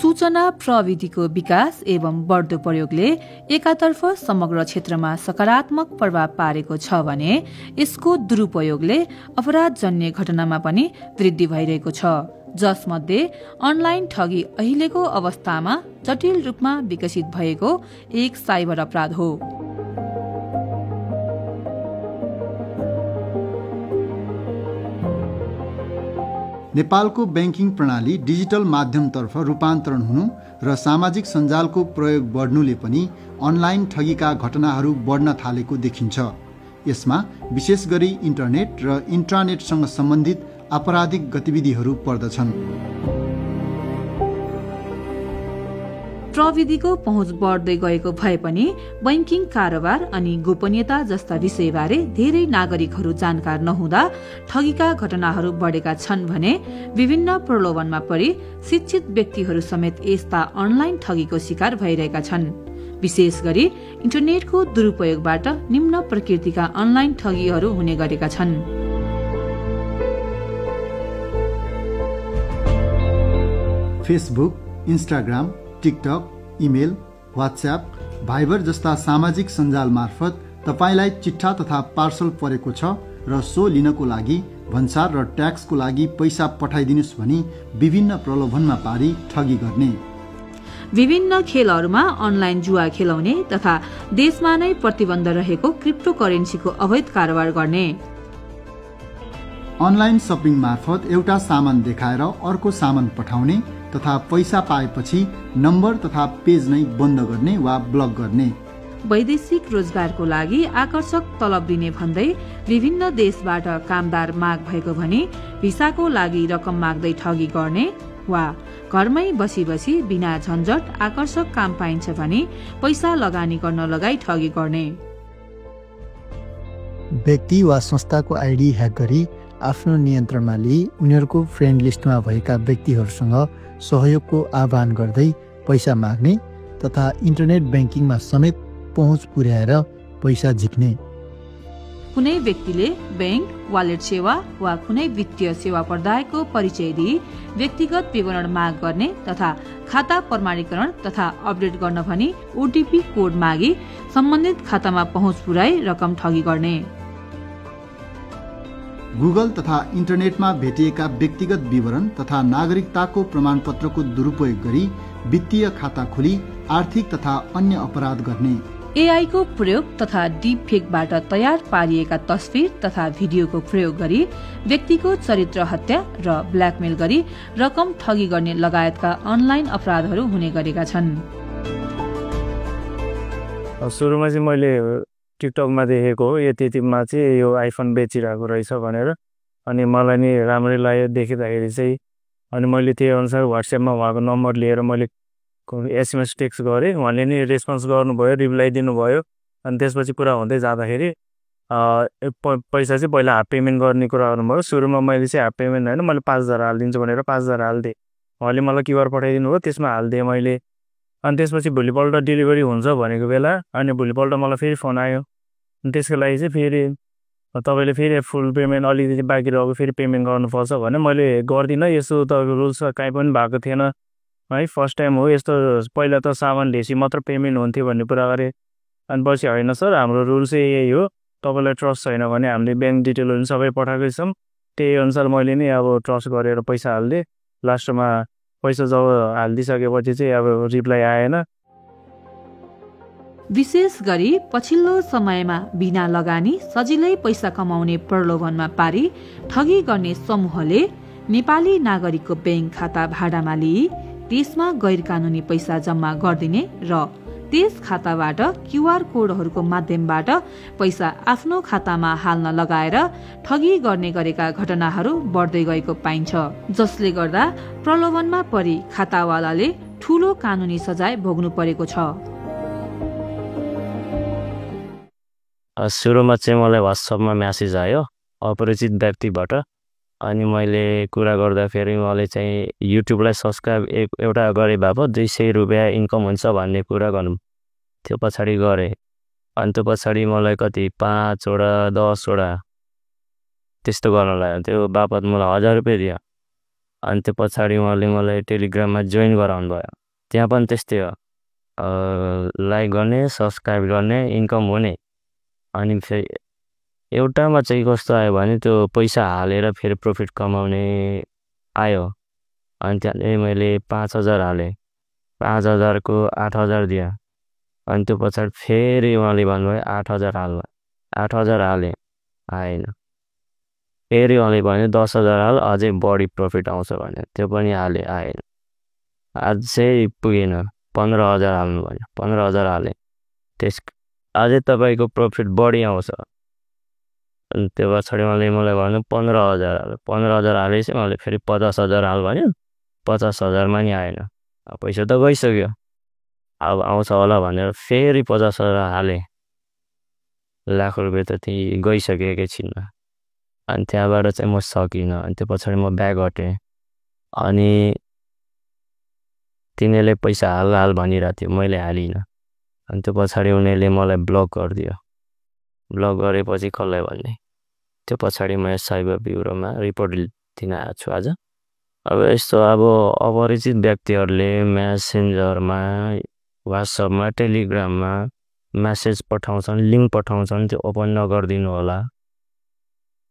सूचना प्रविधिको विकास एवं बढ्दो प्रयोगले एकातर्फ समग्र क्षेत्रमा सकारात्मक प्रभाव पारेको छ भने यसको दुरुपयोगले अपराधजन्य घटनामा पनि वृद्धि भइरहेको छ, जसमध्ये अनलाइन ठगी अहिलेको अवस्थामा जटिल रूपमा विकसित भएको एक साइबर अपराध हो। नेपालको बैंकिङ प्रणाली डिजिटल माध्यमतर्फ रूपान्तरण हुनु र सामाजिक सञ्जालको प्रयोग बढ्नुले पनि अनलाइन ठगीका घटनाहरू बढ्न थालेको देखिन्छ। यसमा विशेष गरी इन्टरनेट र इन्ट्रानेटसँग सम्बन्धित आपराधिक गतिविधिहरू पर्दछन्। प्रविधिको पहुँच बढ्दै गएको भए पनि बैंकिङ कारोबार अनि गोपनीयता जस्ता विषयबारे धेरै नागरिकहरू जानकार नहुँदा ठगीका घटनाहरू बढेका छन् भने विभिन्न प्रलोभनमा परि शिक्षित व्यक्तिहरू समेत यस्ता अनलाइन ठगीको शिकार भइरहेका छन्। विशेष गरी इन्टरनेटको दुरुपयोगबाट निम्न प्रकृतिका अनलाइन ठगीहरू हुने गरेका छन्। Facebook, Instagram, TikTok, email, WhatsApp, Viber जस्ता सामाजिक सञ्जाल मार्फत तपाईलाई चिट्ठा तथा पार्सल परेको छ र सो लिनको लागि भन्सार र ट्याक्सको लागि पैसा पठाइदिनुस् भनी विभिन्न प्रलोभनमा पारी ठगी गर्ने। विभिन्न खेलहरूमा अनलाइन जुवा खेलाउने तथा देशमा नै प्रतिबन्ध रहेको क्रिप्टो करेन्सीको अवैध कारोबार गर्ने। अनलाइन सपिङ मार्फत एउटा सामान देखाएर अर्को सामान पठाउने तथा पैसा पाएपछि नम्बर तथा पेज नै बन्द गर्ने वा ब्लक गर्ने। वैदेशिक रोजगारको लागि आकर्षक तलब दिने भन्दै विभिन्न देशबाट कामदार माग भएको भनी भिसाको लागि रकम माग्दै ठगी गर्ने वा घरमै बसी बसी बिना झन्झट आकर्षक काम पाइन्छ भने पैसा लगानी गर्न लगाई ठगी गर्ने। व्यक्ति वा संस्थाको आइडी ह्याक गरी आफ्नो नियन्त्रणमा लिई उनीहरूको फ्रेन्ड लिस्टमा भएका व्यक्तिहरूसँग सहयोगको आह्वान गर्दै पैसा माग्ने तथा इन्टरनेट ब्याङ्किङमा समेत पहुँच पुर्याएर पैसा झिक्ने। कुनै व्यक्तिले बैंक, वालेट सेवा वा कुनै वित्तीय सेवा प्रदायकको परिचय दिई व्यक्तिगत विवरण माग गर्ने तथा खाता प्रमाणीकरण तथा अपडेट गर्न भनी ओटिपी कोड मागी सम्बन्धित खातामा पहुँच पुर्याई रकम ठगी गर्ने। गुगल तथा इन्टरनेटमा भेटिएका व्यक्तिगत विवरण तथा नागरिकताको प्रमाणपत्रको दुरुपयोग गरी वित्तीय खाता खोली आर्थिक तथा अन्य अपराध गर्ने। एआई को प्रयोग तथा डीप फेकबाट तयार पारिएका तस्बिर तथा भिडियोको प्रयोग गरी व्यक्तिको चरित्र हत्या र ब्ल्याकमेल गरी रकम ठगी गर्ने लगायतका अनलाइन अपराधहरू हुने गरेका छन्। सुरुमा चाहिँ मैले टिकटकमा देखेको हो यतिमा चाहिँ यो आइफोन बेचिरहेको रहेछ भनेर, अनि मलाई नि राम्रै लाग्यो देखिँदाखेरि चाहिँ। अनि मैले त्यही अनुसार व्हाट्सएपमा उहाँको नम्बर लिएर मैले एसएमएस टेक्स्ट गरेँ। उहाँले नि रेस्पोन्स गर्नुभयो, रिप्लाई दिनुभयो। अनि त्यसपछि कुरा हुँदै जाँदाखेरि पैसा चाहिँ पहिला हाफ पेमेन्ट गर्ने कुरा गर्नुभयो। सुरुमा मैले चाहिँ हाफ पेमेन्ट होइन, मैले 5000 हालिदिन्छु भनेर 5000 हालिदिएँ। उहाँले मलाई क्युआर पठाइदिनु भयो, त्यसमा हालिदिएँ मैले। अनि त्यसपछि भोलिपल्ट डेलिभरी हुन्छ भनेको बेला अनि भोलिपल्ट मलाई फेरि फोन आयो। त्यसको लागि चाहिँ फेरि तपाईँले फेरि फुल पेमेन्ट अलिकति बाँकी रहेको फेरि पेमेन्ट गर्नुपर्छ भने मैले गर्दिनँ। यसो तपाईँको रुल्स काहीँ पनि भएको थिएन है, फर्स्ट टाइम हो यस्तो। पहिला त सामान ल्याएपछि मात्र पेमेन्ट हुन्थ्यो भन्ने कुरा गरेँ। अनि पछि होइन सर, हाम्रो रुल चाहिँ यही हो, तपाईँलाई ट्रस्ट छैन भने हामीले ब्याङ्क डिटेलहरू सबै पठाएकै छौँ। त्यही अनुसार मैले नि अब ट्रस्ट गरेर पैसा हालिदिएँ। लास्टमा पैसा जब हालिदिइसकेपछि चाहिँ अब रिप्लाई आएन। विशेष गरी पछिल्लो समयमा बिना लगानी सजिलै पैसा कमाउने प्रलोभनमा पारी ठगी गर्ने समूहले नेपाली नागरिकको ब्याङ्क खाता भाडामा लिई त्यसमा गैर कानूनी पैसा जम्मा गरिदिने र त्यस खाताबाट क्युआर कोडहरूको माध्यमबाट पैसा आफ्नो खातामा हाल्न लगाएर ठगी गर्ने गरेका घटनाहरू बढ्दै गएको पाइन्छ, जसले गर्दा प्रलोभनमा परि खातावालाले ठूलो कानूनी सजाय भोग्नु परेको छ। सुरुमा चाहिँ मलाई व्हाट्सएपमा म्यासेज आयो अपरिचित व्यक्तिबाट। अनि मैले कुरा गर्दाखेरि उहाँले चाहिँ युट्युबलाई सब्सक्राइब एउटा गरे बापत 200 रुपियाँ इन्कम हुन्छ भन्ने कुरा गर्नु। त्यो पछाडि गरेँ। अनि त्यो पछाडि मलाई कति 5 वटा 10 वटा त्यस्तो गर्न लाग्यो। त्यो बापत मलाई 1000 रुपियाँ दियो। अनि त्यो पछाडि उहाँले मलाई टेलिग्राममा जोइन गराउनु भयो। त्यहाँ पनि त्यस्तै हो, लाइक गर्ने, सब्सक्राइब गर्ने, इन्कम हुने। अनि फेरि एउटामा चाहिँ कस्तो आयो भने त्यो पैसा हालेर फेरि प्रफिट कमाउने आयो। अनि त्यहाँदेखि मैले 5,000 हालेँ, 5,000 को 8,000 दिएँ। अनि त्यो पछाडि फेरि उहाँले भन्नुभयो 8,000 हाल्नु, 8,000 हालेँ, आएन। फेरि उहाँले भन्यो 10,000 हाल, अझै बढी प्रफिट आउँछ भने, त्यो पनि हालेँ, आएन। अझै पुगेन, 15,000 हाल्नु भन्यो, 15,000 हालेँ। अझै तपाईँको प्रफिट बढी आउँछ। अनि त्यो पछाडि उहाँले मलाई भन्यो 15,000 हाल, 15,000 हालेपछि उहाँले फेरि 50,000 हाल भन्यो, 50,000मा नि आएन। पैसा त गइसक्यो, अब आउँछ होला भनेर फेरि 50,000 हालेँ। लाख रुपियाँ त त्यही गइसक्यो एकैछिनमा। अनि त्यहाँबाट चाहिँ म सकिनँ। अनि त्यो पछाडि म ब्याक हटेँ। अनि तिनीहरूले पैसा हाल भनिरहेको थियो, मैले हालिनँ। अनि त्यो पछाडि उनीहरूले मलाई ब्लक गरिदियो। ब्लक गरेपछि कसलाई भन्ने, त्यो पछाडि म साइबर ब्युरोमा रिपोर्ट दिन आएको छु आज। अब यस्तो अब अपरिचित व्यक्तिहरूले मेसेन्जरमा, वाट्सएपमा, टेलिग्राममा मेसेज पठाउँछन्, लिङ्क पठाउँछन्, त्यो ओपन नगरिदिनु होला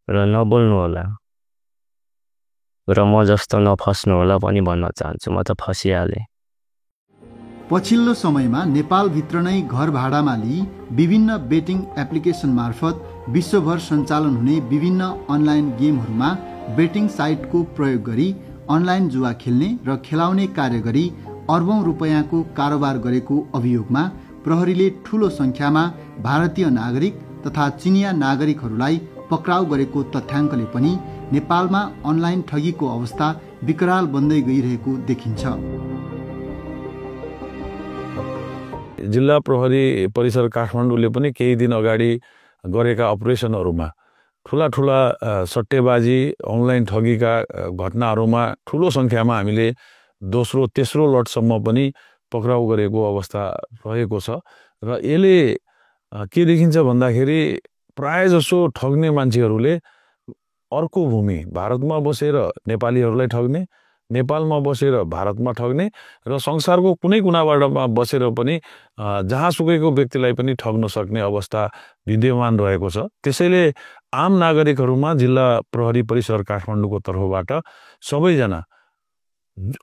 र नबोल्नु होला र म जस्तो नफस्नु होला पनि भन्न चाहन्छु। म त फसिहालेँ। पछिल्लो समयमा नेपालभित्र नै घर भाडामा लिई विभिन्न बेटिङ एप्लिकेसन मार्फत विश्वभर सञ्चालन हुने विभिन्न अनलाइन गेमहरूमा बेटिङ साइटको प्रयोग गरी अनलाइन जुवा खेल्ने र खेलाउने कार्य गरी अर्बौं रुपैयाँको कारोबार गरेको अभियोगमा प्रहरीले ठूलो संख्यामा भारतीय नागरिक तथा चिनिया नागरिकहरूलाई पक्राउ गरेको तथ्याङ्कले पनि नेपालमा अनलाइन ठगीको अवस्था विकराल बन्दै गइरहेको देखिन्छ। जिल्ला प्रहरी परिसर काठमाडौँले पनि केही दिन अगाडि गरेका अपरेसनहरूमा ठुला सट्टेबाजी, अनलाइन ठगीका घटनाहरूमा ठुलो संख्यामा हामीले दोस्रो तेस्रो लटसम्म पनि पक्राउ गरेको अवस्था रहेको छ। र यसले के देखिन्छ भन्दाखेरि प्रायजसो ठग्ने मान्छेहरूले अर्को भूमि भारतमा बसेर नेपालीहरूलाई ठग्ने, नेपालमा बसेर भारतमा ठग्ने र संसारको कुनै कुनाबाट बसेर पनि जहाँसुकैको व्यक्तिलाई पनि ठग्न सक्ने अवस्था विद्यमान रहेको छ। त्यसैले आम नागरिकहरूमा जिल्ला प्रहरी परिसर काठमाडौँको तर्फबाट सबैजना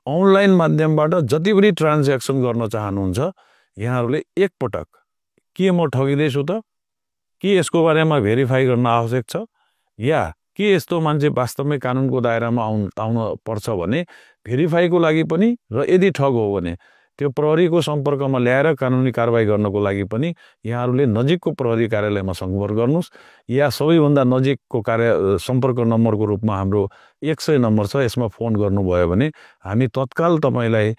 अनलाइन माध्यमबाट जति पनि ट्रान्ज्याक्सन गर्न चाहनुहुन्छ, यहाँहरूले एकपटक के म ठगिँदैछु त, के यसको बारेमा भेरिफाई गर्न आवश्यक छ, या के यस्तो मान्छे वास्तवमै कानुनको दायरामा आउन पर्छ भने भेरिफाईको लागि पनि, र यदि ठग हो भने त्यो प्रहरीको सम्पर्कमा ल्याएर कानुनी कारबाही गर्नको लागि पनि यहाँहरूले नजिकको प्रहरी कार्यालयमा सम्पर्क गर्नुहोस्, या सबैभन्दा नजिकको सम्पर्क नम्बरको रूपमा हाम्रो 100 नम्बर छ, यसमा फोन गर्नुभयो भने हामी तत्काल तपाईँलाई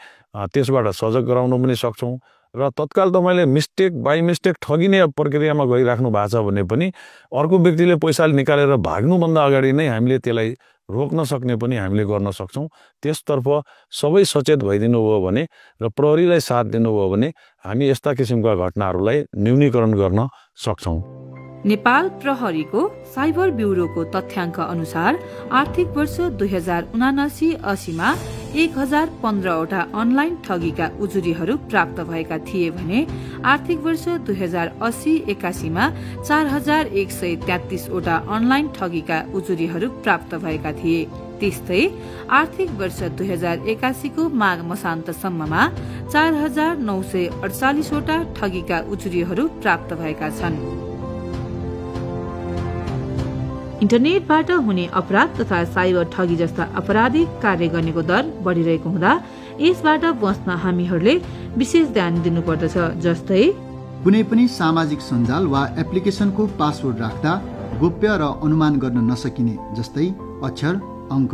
त्यसबाट सजग गराउन पनि सक्छौँ। र तत्काल तपाईँले बाई मिस्टेक ठगिने प्रक्रियामा गइराख्नु भएको छ भने पनि अर्को व्यक्तिले पैसा निकालेर भाग्नुभन्दा अगाडि नै हामीले त्यसलाई रोक्न सक्ने पनि हामीले गर्न सक्छौँ। त्यसतर्फ सबै सचेत भइदिनु भयो भने र प्रहरीलाई साथ दिनुभयो भने हामी यस्ता किसिमका घटनाहरूलाई न्यूनीकरण गर्न सक्छौँ। नेपाल प्रहरीको साइबर ब्युरोको तथ्याङ्क अनुसार आर्थिक वर्ष 2079-80 मा 1015वटा अनलाइन ठगीका उजुरीहरू प्राप्त भएका थिए भने आर्थिक वर्ष 2080-81 मा 4133वटा अनलाइन ठगीका उजुरीहरू प्राप्त भएका थिए। त्यस्तै आर्थिक वर्ष 2081 को माघ मसान्तसम्ममा 4948वटा ठगीका उजुरीहरू प्राप्त भएका छन्। इन्टरनेटबाट हुने अपराध तथा साइबर ठगी जस्ता आपराधिक कार्य गर्नेको दर बढ़िरहेको हुँदा यसबाट बच्न हामीहरूले विशेष ध्यान दिनुपर्दछ। जस्तै कुनै पनि सामाजिक सञ्जाल वा एप्लिकेसनको पासवर्ड राख्दा गोप्य र अनुमान गर्न नसकिने जस्तै अक्षर, अङ्क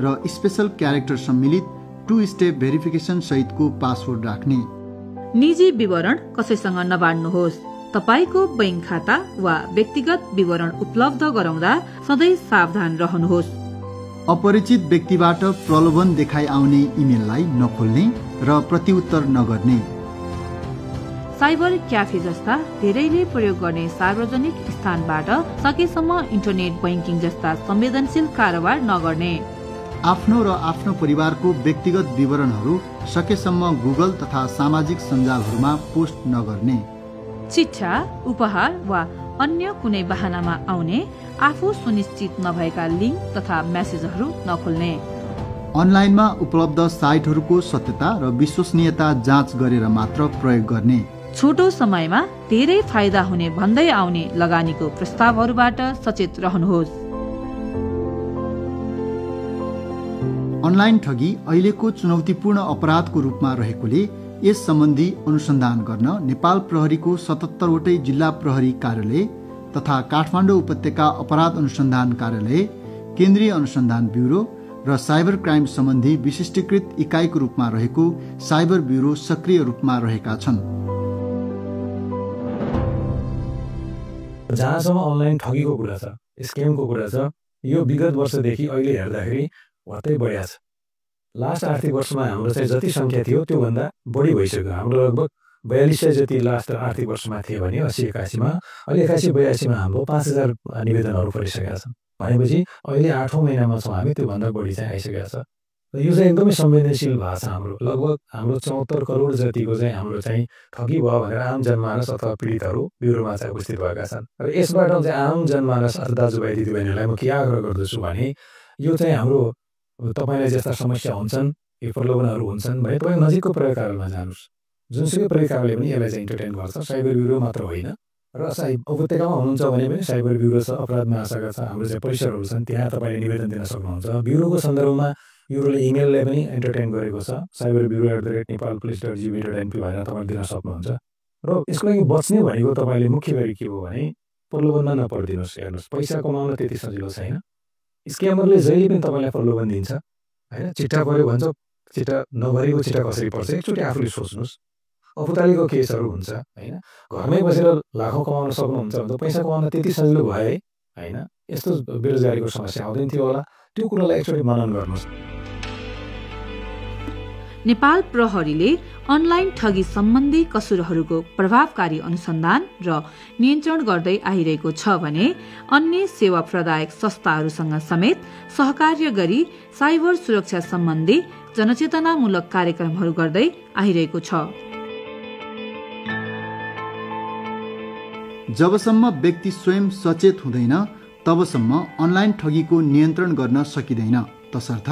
र स्पेशल क्यारेक्टर सम्मिलित 2 स्टेप भेरिफिकेसन सहितको पासवर्ड राख्ने। निजी विवरण कसैसँग नबाड्नुहोस्। तपाईको बैंक खाता वा व्यक्तिगत विवरण उपलब्ध गराउँदा सधैँ सावधान रहनुहोस्। अपरिचित व्यक्तिबाट प्रलोभन देखाइ आउने इमेललाई नखोल्ने र प्रतिउत्तर नगर्ने। साइबर क्याफे जस्ता धेरैले प्रयोग गर्ने सार्वजनिक स्थानबाट सकेसम्म इन्टरनेट बैंकिङ जस्ता संवेदनशील कारोबार नगर्ने। आफ्नो र आफ्नो परिवारको व्यक्तिगत विवरणहरू सकेसम्म गुगल तथा सामाजिक सञ्जालहरूमा पोस्ट नगर्ने। चिट्ठा, उपहार वा अन्य कुनै बहानामा आउने आफू सुनिश्चित नभएका लिङ्क तथा मेसेजहरू नखोल्ने। अनलाइनमा उपलब्ध साइटहरूको सत्यता र विश्वसनीयता जाँच गरेर मात्र प्रयोग गर्ने। छोटो समयमा धेरै फाइदा हुने भन्दै आउने लगानीको प्रस्तावहरूबाट सचेत रहनुहोस्। अनलाइन ठगी अहिलेको चुनौतीपूर्ण अपराधको रूपमा रहेकोले यस सम्बन्धी अनुसन्धान गर्न नेपाल प्रहरीको 77वटै जिल्ला प्रहरी कार्यालय तथा काठमाडौँ उपत्यका अपराध अनुसन्धान कार्यालय, केन्द्रीय अनुसन्धान ब्युरो र साइबर क्राइम सम्बन्धी विशिष्टीकृत इकाइको रूपमा रहेको साइबर ब्युरो सक्रिय रूपमा रहेका छन्। जहाँसम्म अनलाइन ठगीको कुरा छ, स्क्यामको कुरा छ, यो विगत वर्षदेखि अहिले हेर्दाखेरि वात्तै बढिया छ। लास्ट आर्थिक वर्षमा हाम्रो चाहिँ जति सङ्ख्या थियो त्योभन्दा बढी भइसक्यो। हाम्रो लगभग 4200 जति लास्ट आर्थिक वर्षमा थियो भने 80-81मा, अहिले 81-82मा हाम्रो 5000 निवेदनहरू परिसकेका छन्। भनेपछि अहिले 8औं महिनामा छौँ हामी, त्योभन्दा बढी चाहिँ आइसकेका छ। र यो चाहिँ एकदमै संवेदनशील भएको छ। हाम्रो लगभग हाम्रो 74 करोड जतिको चाहिँ हाम्रो चाहिँ ठगी भयो भनेर आम जनमानस अथवा पीडितहरू ब्युरोमा चाहिँ उपस्थित भएका छन्। र यसबाट चाहिँ आम जनमानस अथवा दाजुभाइ दिदीबहिनीहरूलाई म के आग्रह गर्दछु भने यो चाहिँ हाम्रो तपाईँलाई जस्ता समस्या हुन्छन्, यो प्रलोभनहरू हुन्छन् भने तपाईँ नजिकको प्रयोग कार्यालयमा जानुहोस्। जुनसुकै प्रयोग कार्यालय पनि यसलाई चाहिँ इन्टरटेन गर्छ। साइबर ब्युरो मात्र होइन, र उपत्यकामा हुनुहुन्छ भने पनि साइबर ब्युरो छ, अपराध महाशाखा छ, हाम्रो चाहिँ परिसरहरू छन्, त्यहाँ तपाईँले निवेदन दिन सक्नुहुन्छ। ब्युरोको सन्दर्भमा ब्युरोले इमेललाई पनि एन्टरटेन गरेको छ, cyberbureau@nepalpolice.gov.np भनेर तपाईँले दिन सक्नुहुन्छ। र यसको लागि बच्ने भनेको तपाईँले मुख्य गरी के हो भने प्रलोभनमा नपर्दिनुहोस्। हेर्नुहोस्, पैसा कमाउन त्यति सजिलो छैन। स्क्यामरले जहिले पनि तपाईँलाई प्रलोभन दिन्छ होइन। चिट्ठा पऱ्यो भन्छ, चिट्ठा नभरेको चिट्ठा कसरी पर्छ एकचोटि आफूले सोच्नुहोस्। अपुतालीको केसहरू हुन्छ होइन। घरमै बसेर लाखौँ कमाउन सक्नुहुन्छ भने त पैसा कमाउन त्यति सजिलो भयो होइन। यस्तो बेरोजगारीको समस्या आउँदैन थियो होला, त्यो कुरालाई एकचोटि मनन गर्नुहोस्। नेपाल प्रहरीले अनलाइन ठगी सम्बन्धी कसुरहरूको प्रभावकारी अनुसन्धान र नियन्त्रण गर्दै आइरहेको छ भने अन्य सेवा प्रदायक संस्थाहरूसँग समेत सहकार्य गरी साइबर सुरक्षा सम्बन्धी जनचेतनामूलक कार्यक्रमहरू गर्दै आइरहेको छ। जबसम्म व्यक्ति स्वयं सचेत हुँदैन तबसम्म अनलाइन ठगीको नियन्त्रण गर्न सकिँदैन। तसर्थ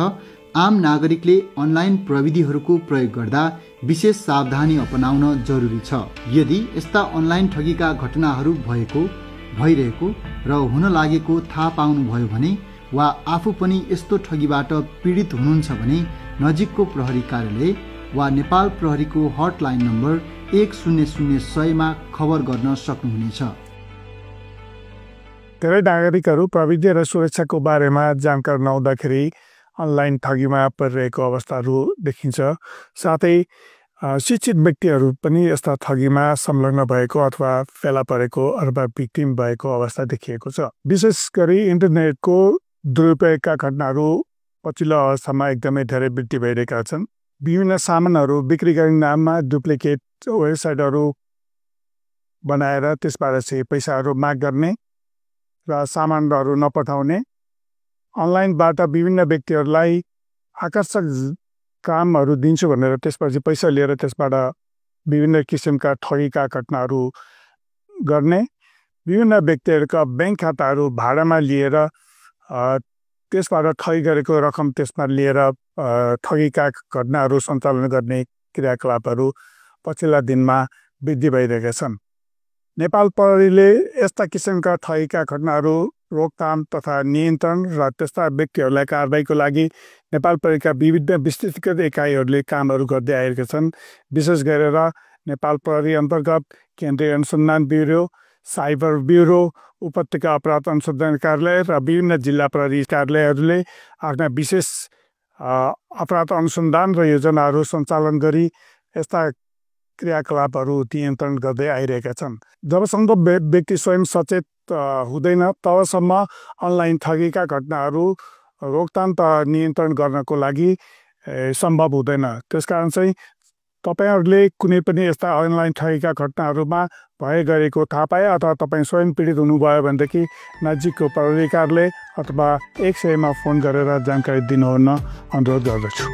आम नागरिकले अनलाइन प्रविधिहरूको प्रयोग गर्दा विशेष सावधानी अपनाउन जरुरी छ। यदि यस्ता अनलाइन ठगीका घटनाहरू भइरहेको र हुन लागेको थाहा पाउनुभयो भने वा आफू पनि यस्तो ठगीबाट पीडित हुनुहुन्छ भने नजिकको प्रहरी कार्यालय वा नेपाल प्रहरीको हटलाइन नम्बर 100-100मा खबर गर्न सक्नुहुनेछ। धेरै नागरिकहरू प्रविधि र सुरक्षाको बारेमा जानकार नहुँदाखेरि अनलाइन ठगीमा परिरहेको अवस्थाहरू देखिन्छ। साथै शिक्षित व्यक्तिहरू पनि यस्ता ठगीमा संलग्न भएको अथवा फेला परेको अथवा भिक्टिम भएको अवस्था देखिएको छ। विशेष गरी इन्टरनेटको दुरुपयोगका घटनाहरू पछिल्लो अवस्थामा एकदमै धेरै वृद्धि भइरहेका छन्। विभिन्न सामानहरू बिक्री गर्ने नाममा डुप्लिकेट वेबसाइटहरू बनाएर त्यसबाट चाहिँ पैसाहरू माग गर्ने र सामानहरू नपठाउने, अनलाइनबाट विभिन्न व्यक्तिहरूलाई आकर्षक कामहरू दिन्छु भनेर त्यसपछि पैसा लिएर त्यसबाट विभिन्न किसिमका ठगीका घटनाहरू गर्ने, विभिन्न व्यक्तिहरूका ब्याङ्क खाताहरू भाडामा लिएर त्यसबाट ठगी गरेको रकम त्यसमा लिएर ठगीका घटनाहरू सञ्चालन गर्ने क्रियाकलापहरू पछिल्ला दिनमा वृद्धि भइरहेका छन्। नेपाल प्रहरीले यस्ता किसिमका ठगीका घटनाहरू रोकथाम तथा नियन्त्रण र त्यस्ता व्यक्तिहरूलाई कारबाहीको लागि नेपाल प्रहरीका विविध विस्तृत इकाइहरूले कामहरू गर्दै आएका छन्। विशेष गरेर नेपाल प्रहरी अन्तर्गत केन्द्रीय अनुसन्धान ब्युरो, साइबर ब्युरो, उपत्यका अपराध अनुसन्धान कार्यालय र विभिन्न जिल्ला प्रहरी कार्यालयहरूले आफ्ना विशेष अपराध अनुसन्धान र योजनाहरू सञ्चालन गरी यस्ता क्रियाकलापहरू नियन्त्रण गर्दै आइरहेका छन्। जबसम्म व्यक्ति स्वयं सचेत हुँदैन तबसम्म अनलाइन ठगीका घटनाहरू रोकथाम त नियन्त्रण गर्नको लागि सम्भव हुँदैन। त्यसकारण चाहिँ तपाईहरूले कुनै पनि यस्ता अनलाइन ठगीका घटनाहरूमा भए गरेको थाहा पाए अथवा तपाईँ स्वयं पीडित हुनुभयो भनेदेखि नजिकको प्रहरी कार्यालय अथवा 100 फोन गरेर जानकारी दिनुहुन अनुरोध गर्दछु।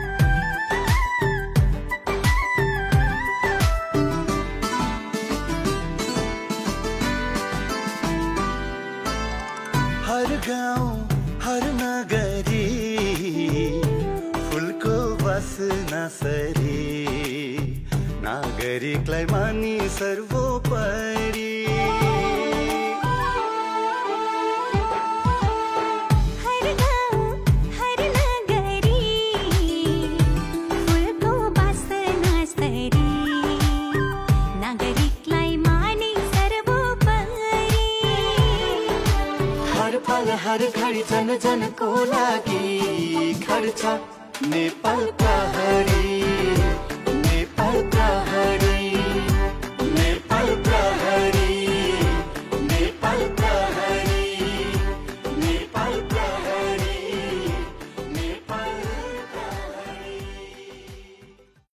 हर गाउँ हर नगरी फुलको बसना सरी नागरिकलाई मानी सर्वोपरि हर गाउँ हर नगरी फुलको बासना सरी नागरिकलाई मानी सर्वोपरि हर पल हर घडी जन जनको लागि खर्च नेपाल प्रहरी